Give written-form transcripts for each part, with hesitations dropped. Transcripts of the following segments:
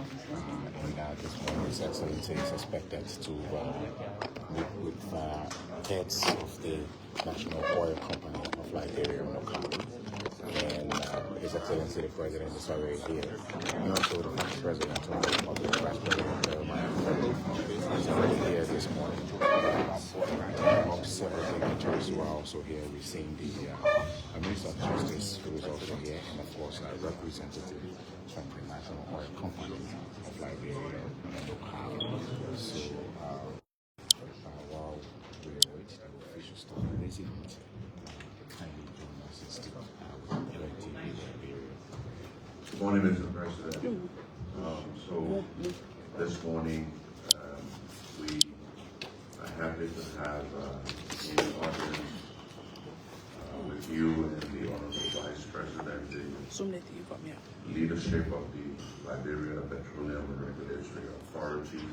This morning, His Excellency is expected to meet with heads of the National Oil Company of Liberia, NOCAL. And His Excellency the President is already here. And also the Vice President of the Republic, Vice President is already here this morning. Several dignitaries who are also here. We've seen the Minister of Justice, who is also here, and of course a representative from the National Oil Company of Liberia, NOCAL. So while we await the official start of this event, kindly join us in still Good morning, Mr. President. So this morning we are happy to have in audience with you and the Honorable Vice President, the leadership of the Liberia Petroleum and Regulatory Authority,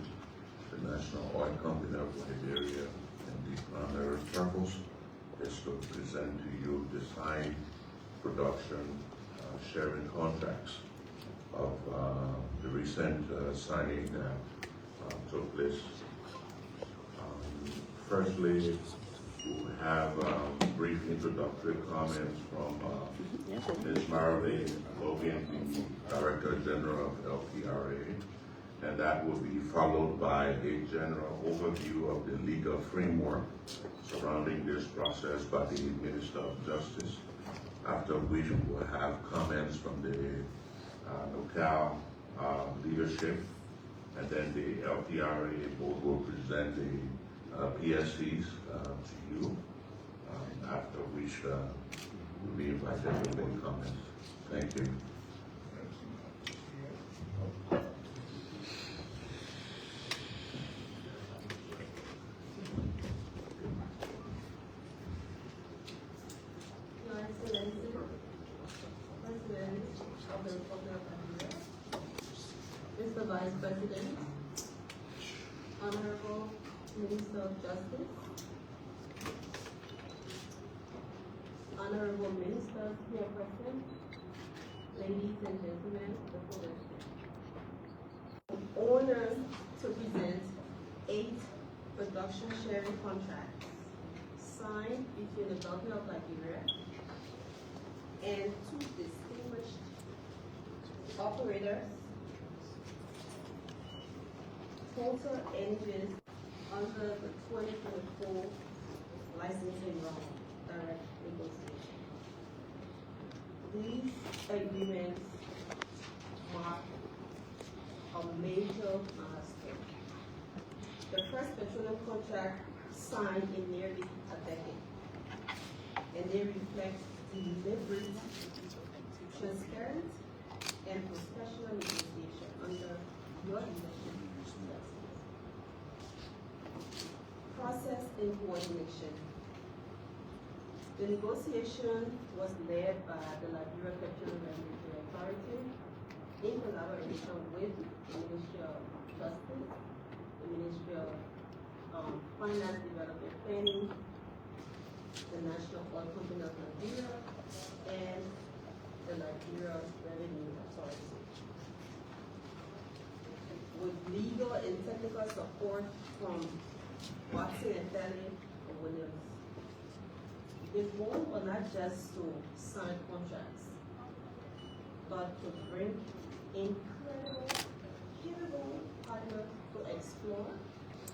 the National Oil Company of Liberia, and the primary purpose is to present to you the signed production sharing contracts of the recent signing that took place. Firstly, we have brief introductory comments from Ms. Marley Logan, the Director General of LPRA, and that will be followed by a general overview of the legal framework surrounding this process by the Minister of Justice, after which we will have comments from the NOCAL leadership, and then the LPRA board will present the PSCs to you, after which you'll be invited to make comments. Thank you. Mr. Vice President, Honorable Minister of Justice, Honorable Minister, here present, ladies and gentlemen of the floor. I'm honored to present 8 production sharing contracts signed between the government of Liberia and 2 distinguished operators, TotalEnergies under the 2024 licensing round direct negotiation. These agreements mark a major milestone. The first petroleum contract signed in nearly a decade, and they reflect deliberate, transparent, and professional negotiation under your leadership. Process and coordination. The negotiation was led by the Liberia Petroleum and Regulatory Authority in collaboration with the Ministry of Justice, the Ministry of Finance, Development Planning, the National Oil Company of Liberia, and the Liberia Revenue Authority. With legal and technical support from Watson and Kelly and Williams. The goal was not just to sign contracts, but to bring incredible, capable partners to explore,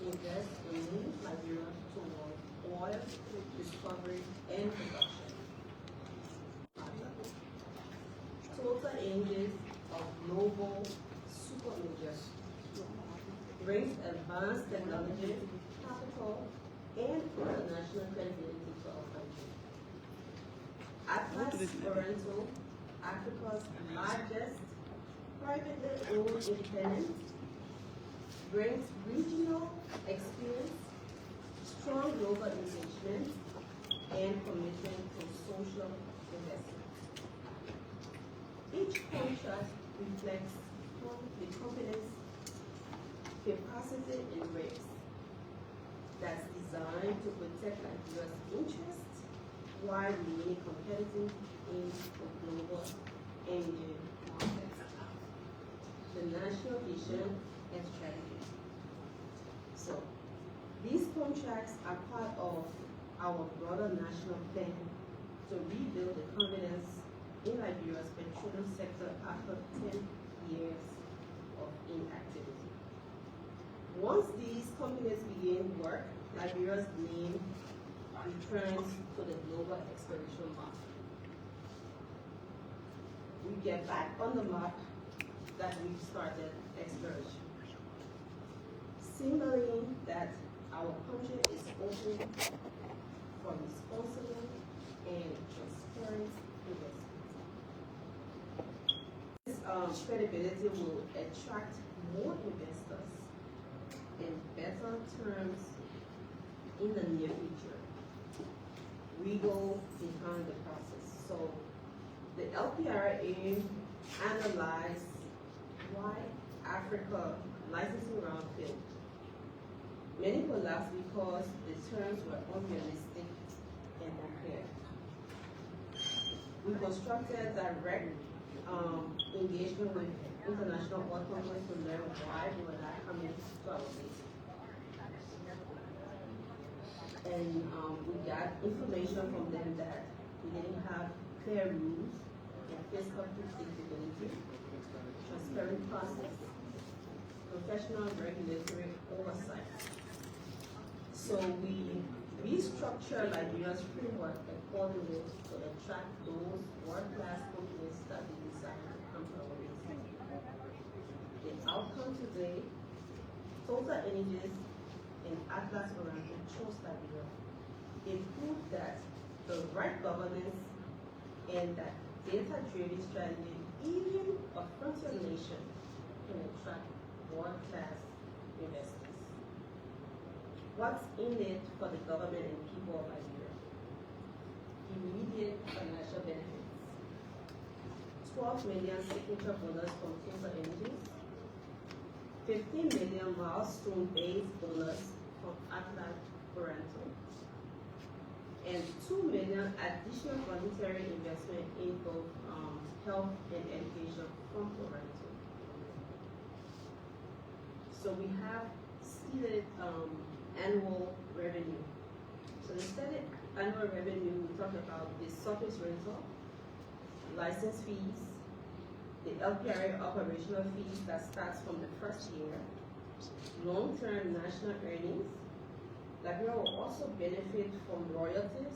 invest in new Liberia toward oil discovery and production. TotalEnergies, a global super major, brings advanced technology, capital, and international credibility to our country. Atlas Oranto, Africa's largest privately owned independent, brings regional experience, strong global engagement, and commitment to social investment. Each contract reflects the company's capacity and rates that's designed to protect Nigeria's interests while remaining competitive in the global energy market. The national vision and strategy. So, these contracts are part of our broader national plan to rebuild the confidence in Liberia's petroleum sector after 10 years of inactivity. Once these companies begin work, Liberia's name returns to the global exploration map. We get back on the map that we started exploration, signaling that our country is open for responsible and transparent investment. This credibility will attract more investors and better terms in the near future. We go behind the process. So the LPRA analyzed why Africa licensing round failed. Many collapsed because the terms were unrealistic and unfair. We constructed direct engagement with international oil companies to learn why they were not coming to our base. And we got information from them that we didn't have clear rules and fiscal predictability, transparent process, professional regulatory oversight. So we restructure Liberia's framework accordingly to attract those world-class companies that we desire to come to our region. The outcome today, TotalEnergies and Atlas Oranto chose Liberia. It proved that the right governance and that data-driven strategy, even a frontier nation, can attract world-class investors. What's in it for the government and people of Liberia? Immediate financial benefits. 12 million signature bonus from TotalEnergies, 15 million milestone-based bonus from Atlas Oranto, and 2 million additional voluntary investment in both health and education from Oranto. So we have stated annual revenue. So the stated annual revenue, we talked about the surface rental, license fees, the LPRA operational fees that starts from the first year, long-term national earnings. Liberia will also benefit from royalties,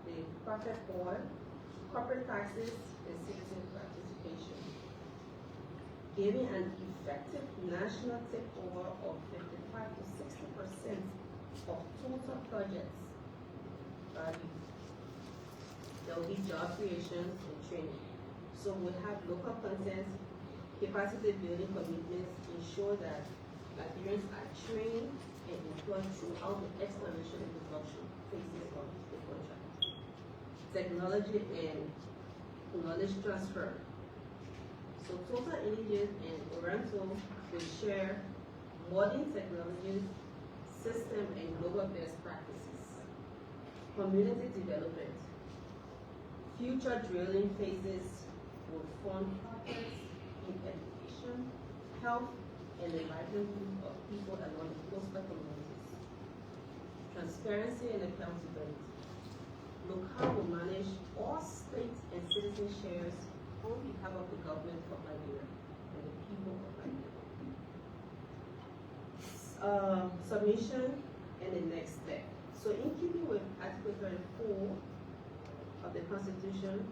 the profit oil, corporate taxes, and citizen participation, giving an effective national takeover of 55 to 60% of total projects value. There will be job creations and training. So we have local content, capacity building commitments, ensure that Liberians are trained and employed throughout the exploration and production phases of the contract. Technology and knowledge transfer. So TotalEnergies and Oranto will share modern technologies, system and global best practices. Community development. Future drilling phases will fund projects in education, health, and the livelihood of people along the coastal communities. Transparency and accountability. Look how we manage all state and citizen shares on behalf of the government of Liberia and the people of Liberia. Submission and the next step. So in keeping with Article 34 of the Constitution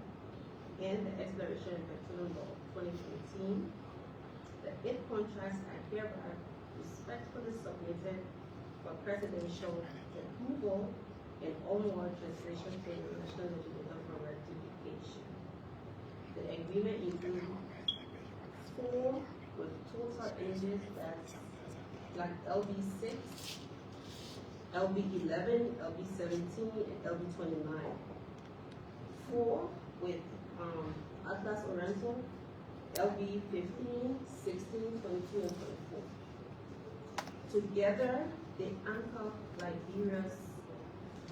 and the Exploration and Petroleum Law 2014, the 8 contracts are hereby respectfully submitted for presidential approval and onward translation to the national legislature for ratification. The agreement includes 4 with TotalEnergies, that's like LB6, LB11, LB17, and LB29. 4 with Atlas Oranto, LB15, 16, 22, and 24. Together, they anchor Liberia's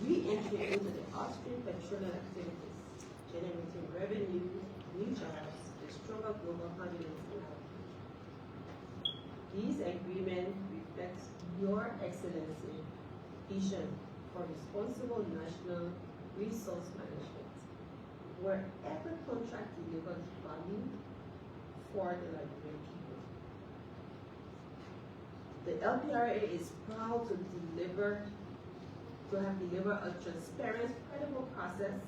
re-entry into the upstream petroleum activities, generating revenue, new jobs, and stronger global confidence in our country. These agreements reflect Your Excellency vision for responsible national resource management, where every contract delivers value for the Liberian people. The LPRA is proud to have delivered a transparent, credible process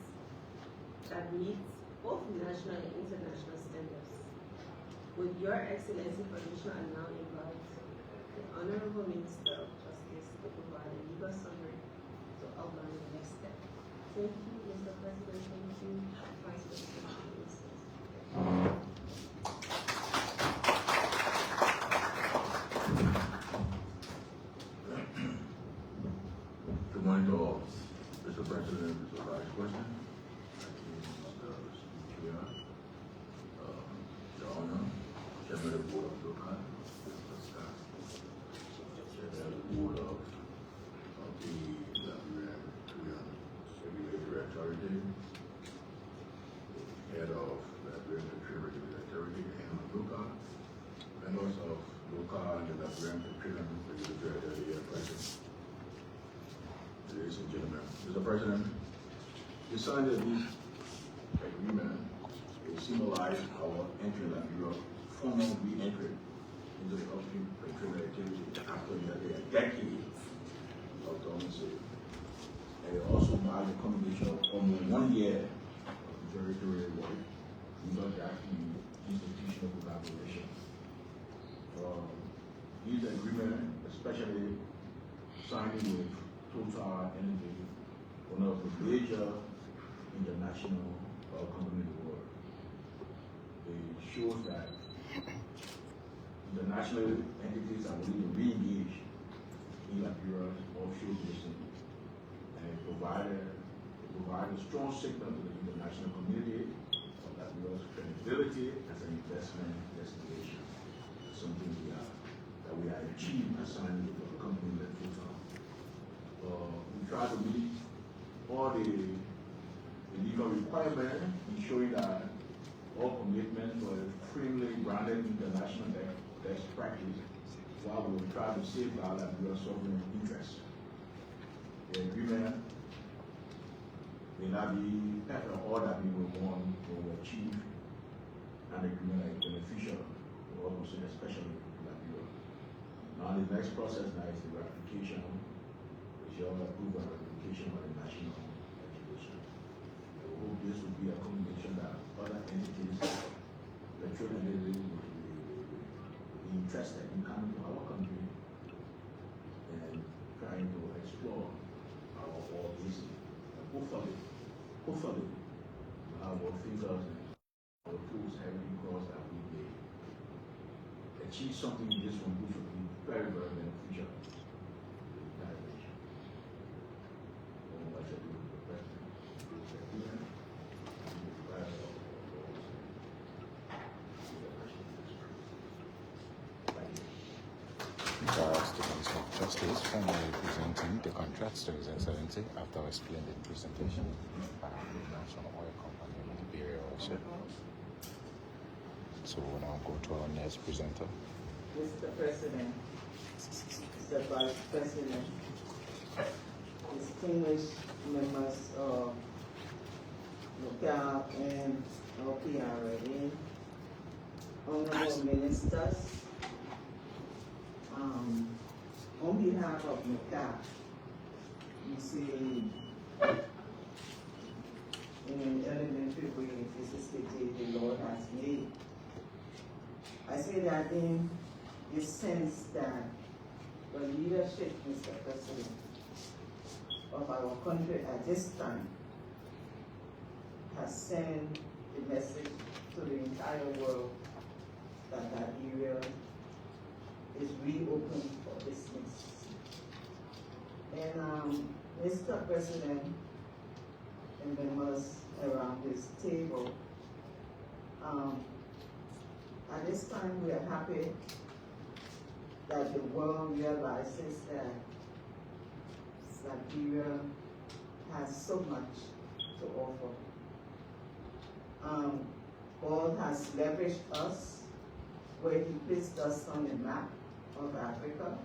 that meets both national and international standards. With Your Excellency permission, I now invite the Honorable Minister of Justice to provide a legal summary to outline the next step. Thank you, Mr. President. Thank you, Vice President. Good morning to all. Mr. President, Mr. Vice President, Your Honor, Chairman of the Board of Boakai, Mr. Scott, Chairman of the Board of the Liberia Regulatory Authority, Head of Liberia Petroleum Regulatory Authority, and NOCAL, members of NOCAL and the Liberia Petroleum Regulatory Authority present. Ladies and gentlemen, Mr. President, we signed this agreement to symbolize our entry in Liberia, formal re-entry into the upstream petroleum activity after nearly a decade of dormancy. And it also marks a combination of almost 1 year of territorial work without actually institutional collaboration. These agreements, especially signing with TotalEnergies, one of the major international oil companies in the world. It shows that international entities are willing to re-engage in Liberia's offshore basin, and it provided a strong signal to the international community of Liberia's credibility as an investment destination. Something that we have achieved by signing with a company like Total. We try to meet all the legal requirements, ensuring that all commitments were firmly grounded in international best practice, while we try to safeguard Liberia's sovereign interests. The agreement may not be perfect, all that we will want to achieve an agreement that is beneficial to all concerned, especially Liberia. Now the next process now is the ratification, which is all approval and ratification by the national legislation. We hope this will be a combination that other entities, petroleum entities, will be interested in coming to our country and trying to explore our oil basin. Hopefully, our fingers and our tools having crossed that we may achieve something in this one which will be very, very beneficial to the entire nation. What I do with the president, Justice formally presenting the contracts to His Excellency after our splendid presentation by the National Oil Company of Liberia also. So we'll now go to our next presenter. Mr. President, Mr. Vice President, distinguished members of NOCAL and LPRA, honorable ministers, on behalf of NOCAL, we say in an elementary way, this is the day the Lord has made. I say that in the sense that the leadership, Mr. President, of our country at this time has sent a message to the entire world that that area is reopened for business. And Mr. President and members around this table, at this time we are happy that the world realizes that Liberia has so much to offer. God has leveraged us where He placed us on the map of Africa.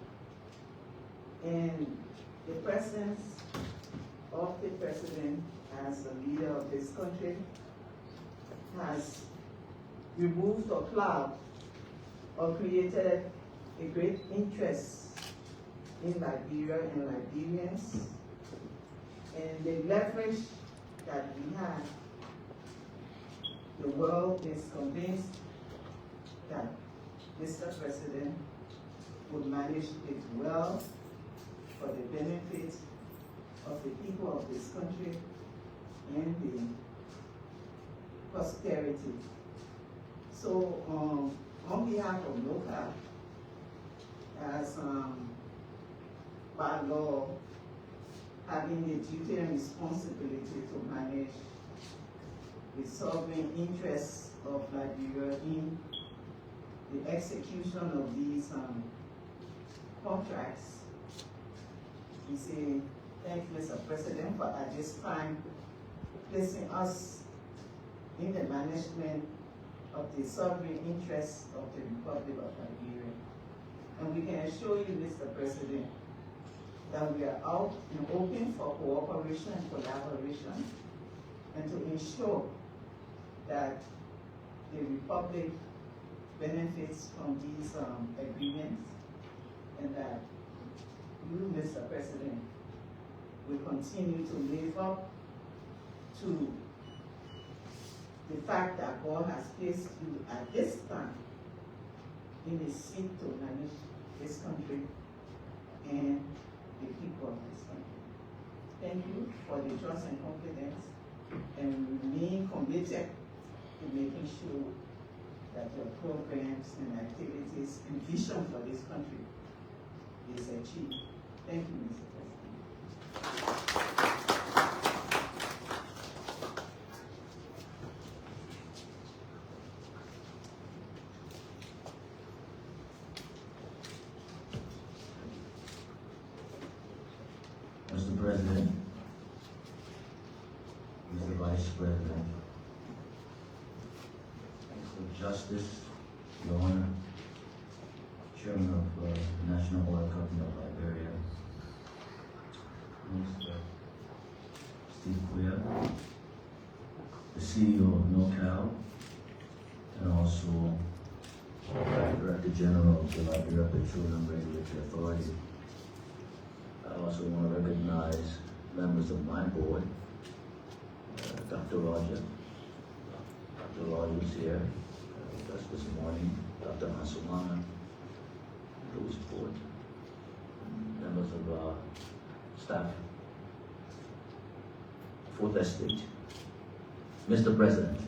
And the presence of the president as a leader of this country has removed a cloud or created a great interest in Liberia and Liberians. And the leverage that we have, the world is convinced that Mr. President would manage it well for the benefit of the people of this country and the prosperity. So on behalf of NOCAL, as by law, having the duty and responsibility to manage the sovereign interests of Liberia in the execution of these contracts, we say thank you, Mr. President, for at this time placing us in the management of the sovereign interests of the Republic of Liberia. And we can assure you, Mr. President, that we are out and open for cooperation and collaboration, and to ensure that the Republic benefits from these agreements, and that you, Mr. President, will continue to live up to the fact that God has placed you at this time in the seat to manage this country and the people of this country. Thank you for the trust and confidence, and remain committed to making sure that your programs and activities and vision for this country is achieved. Thank you, Mr. President. Mr. President, Mr. Vice President, Mr. Justice, Your Honor, Chairman of the National Oil Company of Liberia, Mr. Steve Queer, the CEO of NOCAL, and also Director General of the Liberia Petroleum Regulatory Authority. I also want to recognize members of my board, Dr. Roger. Dr. Roger is here with us this morning, Dr. Asumana, Louis Ford, members of our staff, Fourth Estate. Mr. President,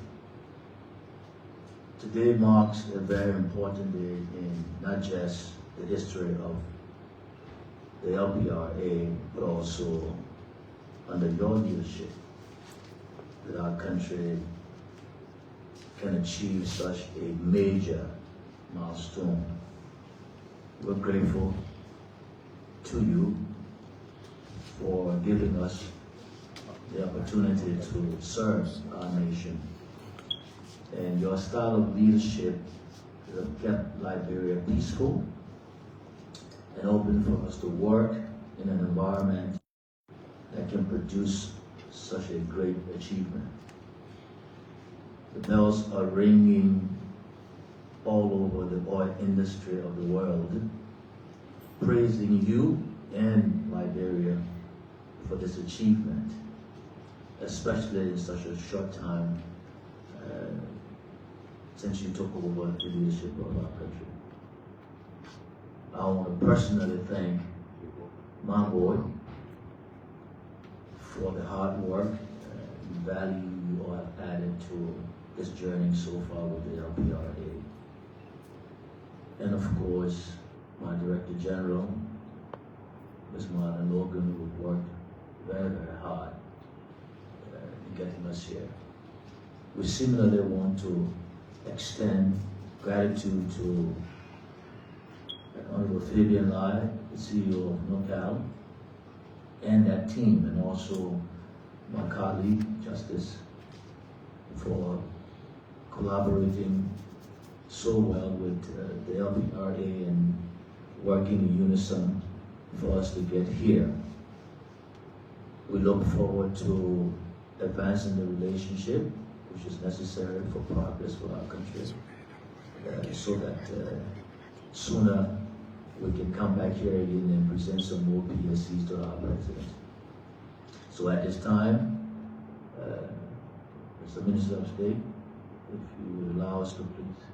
today marks a very important day in not just the history of the LPRA, but also under your leadership, that our country can achieve such a major milestone. We're grateful to you for giving us the opportunity to serve our nation. And your style of leadership has kept Liberia peaceful and open for us to work in an environment that can produce such a great achievement. The bells are ringing all over the oil industry of the world, praising you and Liberia for this achievement, especially in such a short time since you took over the leadership of our country. I want to personally thank my board for the hard work and value you all have added to this journey so far with the LPRA. And of course, my Director General, Ms. Martin Logan, who worked very, very hard in getting us here. We similarly want to extend gratitude to Honorable Fabian Lai, the CEO of NOCAL, and that team, and also my colleague, Justice, for collaborating so well with the LPRA and working in unison for us to get here. We look forward to advancing the relationship, which is necessary for progress for our country, so that sooner we can come back here again and present some more PSCs to our president. So at this time, Mr. Minister of State, if you would allow us to please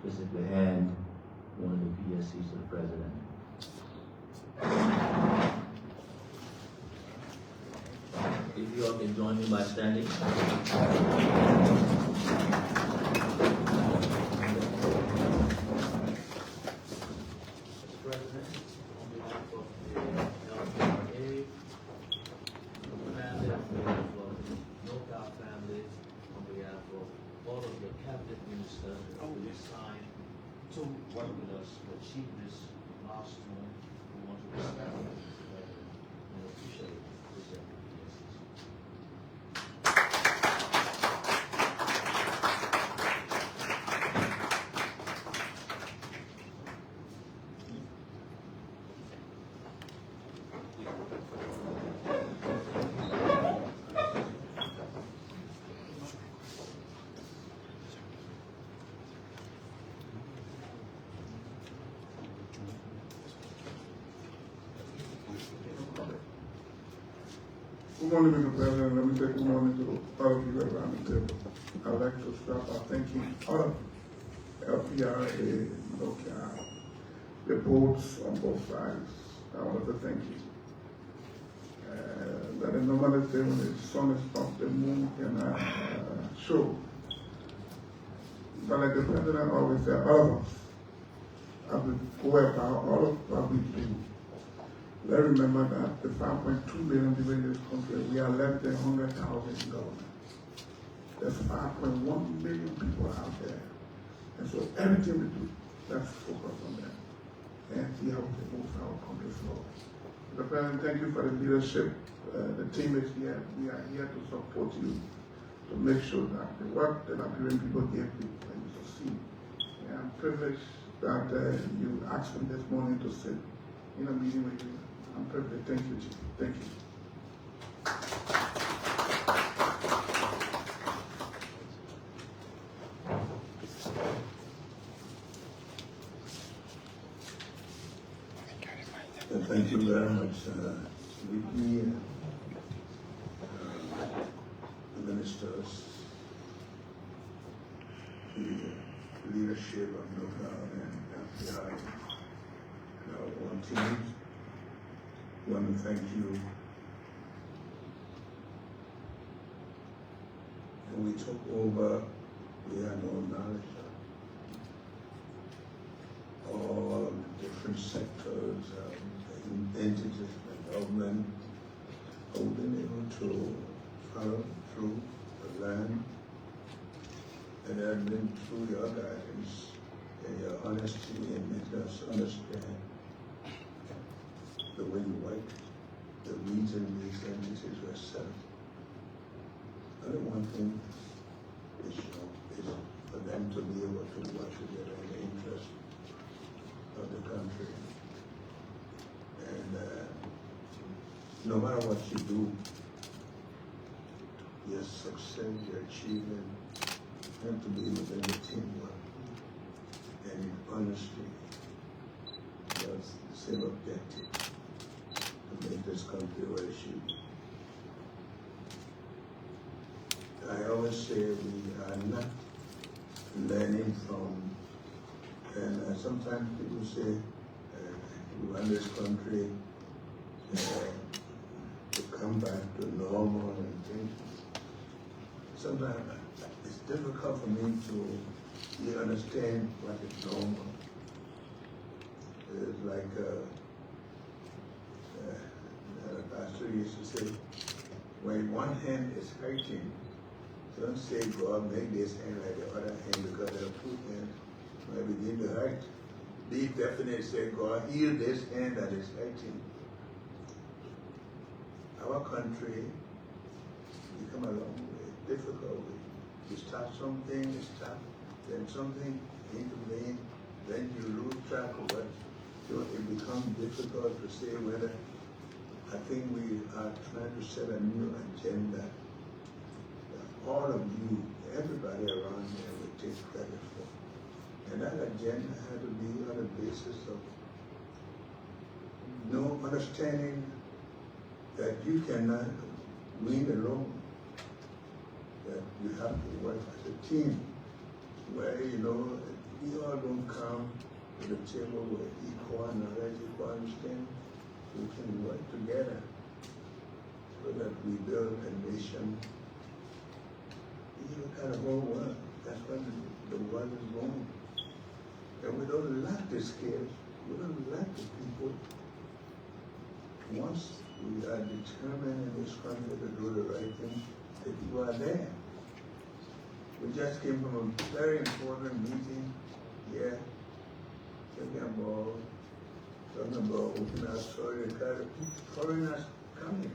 physically hand one of the PSCs to the president. If you all can join me by standing. President, on behalf of the LPRA, family, on behalf of the NOCAL family, on behalf of all of your cabinet ministers who will sign to work with us to achieve this milestone, we want to respect Mr. President and officially present the PSCs. Good morning, Mr. President. Let me say good morning to all of you around the table. I'd like to start by thanking all of LPRA, NOCAL, the boards on both sides. I want to thank you. That is normally say when the sun is up, the moon cannot show. But like the president always said, all of us have to go about all of what we do. Let's remember that the 5.2 million people in this country, we are less than 100,000 in government. There's 5.1 million people out there. And so everything we do, let's focus on that and see how we can move our country forward. Mr. President, thank you for the leadership. The team is here. We are here to support you to make sure that the work that Liberian people give you and you succeed. And I'm privileged that you asked me this morning to sit in a meeting with you. I'm privileged. Thank you, Chief. Thank you. Thank you very much, VP, the ministers, the leadership of NOCAL and LPI, and our own teams. I want to thank you. When we took over, we had no knowledge of all of the different sectors, entities of the government, who have been able to follow through the land, and it has been through your guidance and your honesty in making us understand the way you work, the reason these entities were set up. Only one thing is, is for them to be able to work together in the interest of the country. And no matter what you do, your success, your achievement, have to be within the teamwork and in honesty. That's the same objective, to make this country what it should be. I always say we are not learning from, and sometimes people say we want this country to come back to normal and things. Sometimes it's difficult for me to really understand what is normal. It's like the pastor used to say, when one hand is hurting, don't say, God, make this hand like the other hand, because there are two hands might begin to hurt. Be definite, say, God, heal this hand that is hurting. Our country, we come a long way, difficult way. You start something, you stop, then something intervene, then you lose track of what So it becomes difficult to say whether, I think we are trying to set a new agenda that all of you, everybody around here will take credit for. And that agenda had to be on the basis of no understanding that you cannot win alone, that you have to work as a team, where, you know, we all don't come to the table with equal knowledge, equal understanding. We can work together so that we build a nation. You look at the whole world, that's where the world is going. And we don't lack the skills, we don't lack the people. Once we are determined in this country to do the right thing, the people are there. We just came from a very important meeting here, talking about opening our soil, the kind of foreigners coming.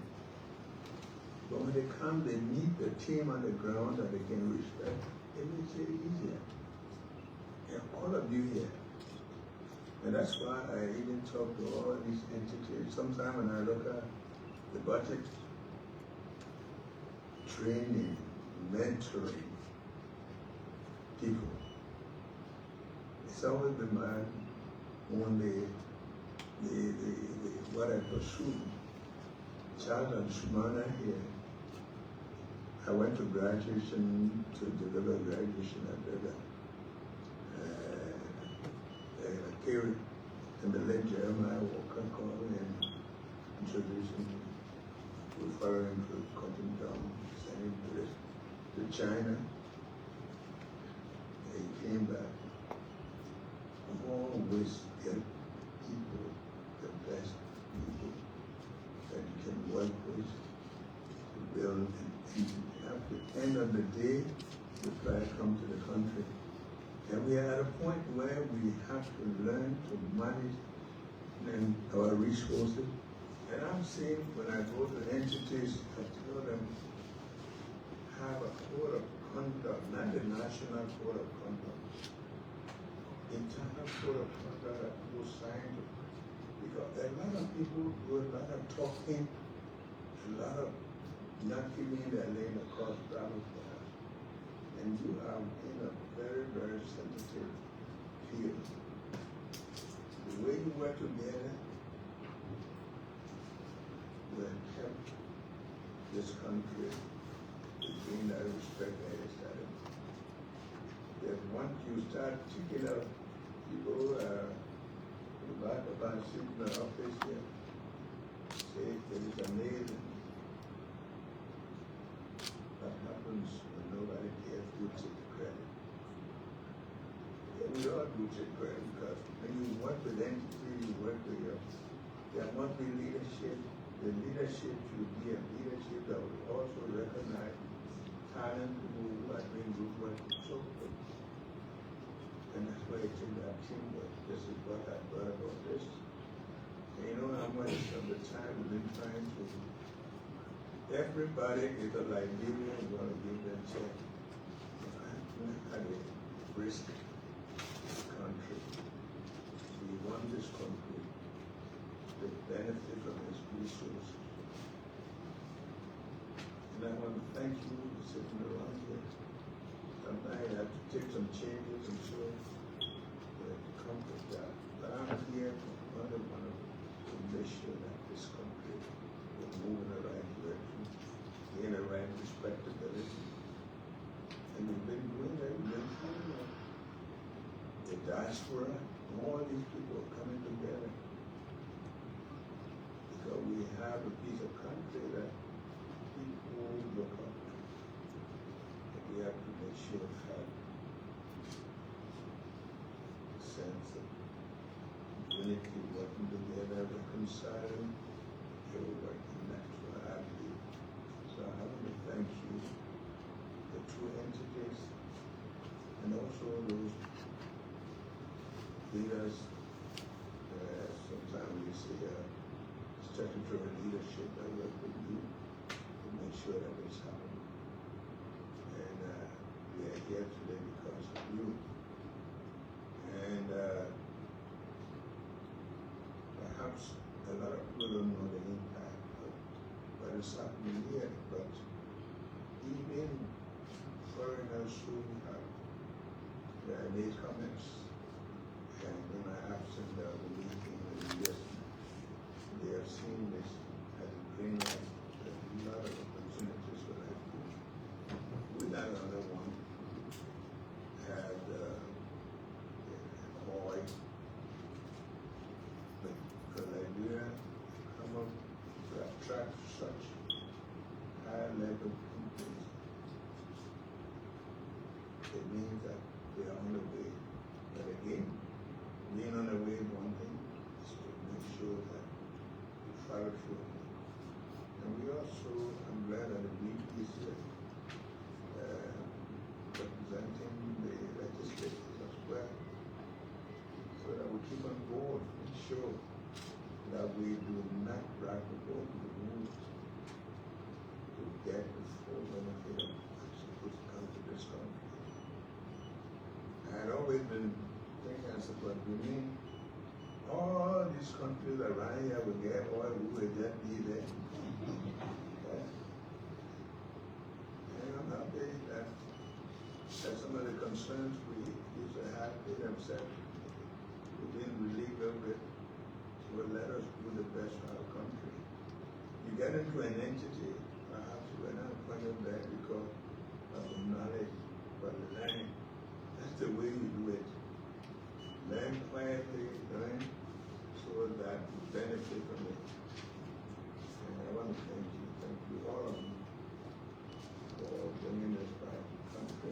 But when they come, they meet the team on the ground that they can respect. It makes it easier. And all of you here. And that's why I even talk to all these entities. Sometimes when I look at the budget, training, mentoring people, it's always been my only what I pursue. Child and Shumana here. I went to graduation to deliver graduation. I did a period, and the late Jeremiah Walker called me and introduced me, referring to cutting down, sending to China. He came back. Always get people, the best people that you can work with to build an engine. At the end of the day, the flag comes to the country. And we are at a point where we have to learn to manage our resources. And I'm saying when I go to entities, I tell them, have a code of conduct, not the national code of conduct. Internal code of conduct that people sign, because a lot of people do a lot of talking, a lot of not giving their lane across travel for us. And you are in a very, very sensitive field. The way you work together will help this country to gain that respect that is started. That once you start taking out people about sitting in the office here, say it is amazing what happens when nobody cares who takes credit. And we all do take credit because when you work with entities, you work with there must be leadership. The leadership should be a leadership that will also recognize talent people who are doing good work and so forth. And that's why I think that teamwork, this is what I thought about this. And you know how much of the time we've been trying to, everybody is a Liberian, you want to give them a check. We're not at a risk country. We want this country to benefit from its resources. And I want to thank you for sitting around here. Sometimes I have to take some changes and so to accomplish that. But I'm here to make sure that this country will move in the right direction, gain the right respectability. And we've been doing that, we've been doing that. The diaspora, all these people are coming together. Because we have a piece of country that people look up to. And we have to make sure we have a sense of unity, working together, reconciling, you're working. That's what I believe. So I want to thank you, the two entities, and also those leaders. Sometimes we say statutory leadership that work with you to make sure that this happens. And we are here today because of you. And perhaps a lot of people don't know the impact of what is happening here, but even foreigners who have made comments, and in my absence, they are meeting with the US. They have seen this as a green light, a lot of opportunities for that. With another one, had oil, but for Liberia, come up to attract such high level companies. It means that they are on the way. But again, being on the way is one thing, is to make sure that we follow through. And we also, I'm glad that the BP is here, representing the legislators as well, so that we keep on board and show that we do not drag the boat in the rules to get the full benefit of what's supposed to come to this country. I had always been thinking, I said, but we mean all these countries around here will get oil, we will just be there. And I'm happy that some of the concerns we used to have, they themselves, we didn't relieve them with, will let us do the best for our country. You get into an entity, perhaps you are not appointed there because of the knowledge, but the learning. That's the way you do it. Learn quietly, learn so that you benefit from it. And I want to thank you all of you for bringing this back to the country.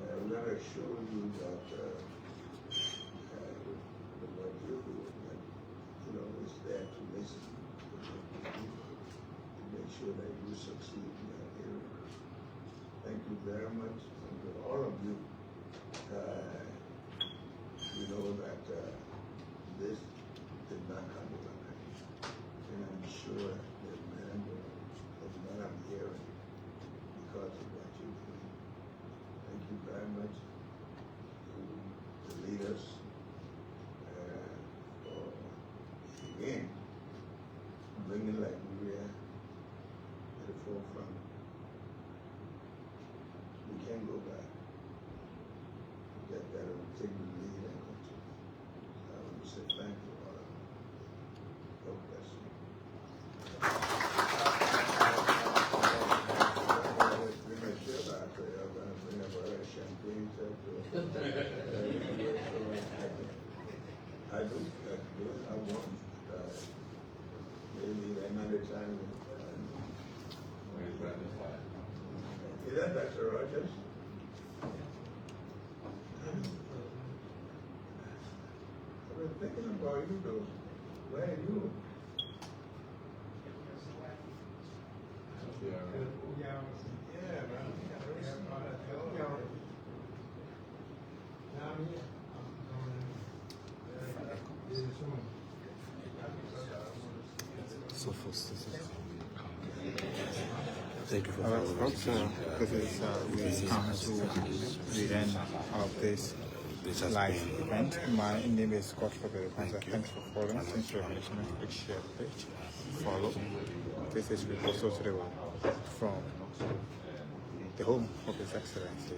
We're going to show you that what you do, that is there to listen to make sure that you succeed in that area. Thank you very much, and to all of you. You know that this did not come overnight, and I'm sure the member of what I'm hearing because of what you're doing. Thank you very much to the leaders for, again, bringing Liberia to the forefront. We can't go back. Get better, take the lead and continue. I want to say thank you all of you. God bless you. Bring a share back for you. I'm going to bring up a champagne set to I do, I want, maybe another time. Is that Dr. Rogers? I've been thinking about you though. Where are you? Yeah, man. So first, thank you for Our folks, this is we come to the end of this live event. My name is Godfrey. Thanks for following. Since you're listening, please share the page, follow. This is Reports to the World from the home of His Excellency.